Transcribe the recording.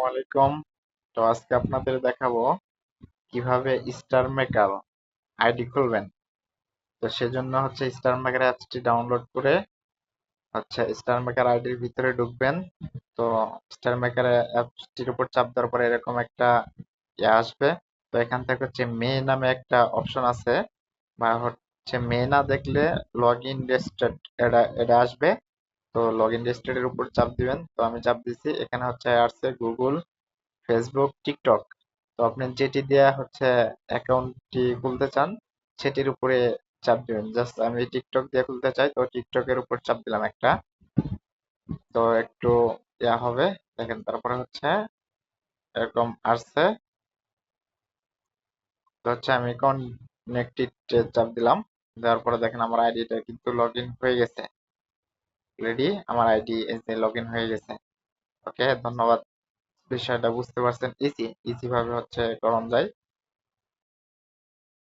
আলাইকুম। তো আজকে আপনাদের দেখাবো কিভাবে স্টার মেকার আইডি খুলবেন। তো সেজন্য স্টার মেকার অ্যাপসটি ডাউনলোড করে স্টার মেকার আইডির ভিতরে ঢুকবেন। তো স্টার মেকার অ্যাপসটির উপর চাপ দেওয়ার পরে এরকম একটা আসবে। তো এখান থেকে মে নামে একটা অপশন আছে, বা মে না দেখলে লগ ইন রেজিস্টার্ড এটা এটা আসবে। তো লগ ইন রেজিস্টার্ড এর উপর চাপ দিবেন। তো আমি চাপ দিছি, এখানে আসছে গুগল, ফেসবুক, টিকটক। তো আপনি যেটি দিয়ে অ্যাকাউন্টটি খুলতে চান সেটির উপরে চাপ দিবেন। জাস্ট আমি টিকটক দিয়ে খুলতে চাই, তো টিকটকের উপর চাপ দিলাম একটা। তো একটু হবে, দেখেন। তারপরে এরকম আসছে। তো আমি কানেক্টেড চাপ দিলাম। দেওয়ার পরে দেখেন আমার আইডিটা কিন্তু লগ ইন হয়ে গেছে। রেডি, আমার আইডি লগ ইন হয়ে গেছে। ওকে, ধন্যবাদ। বিষয়টা বুঝতে পারছেন। ইজি ইজি ভাবে করানো যায়।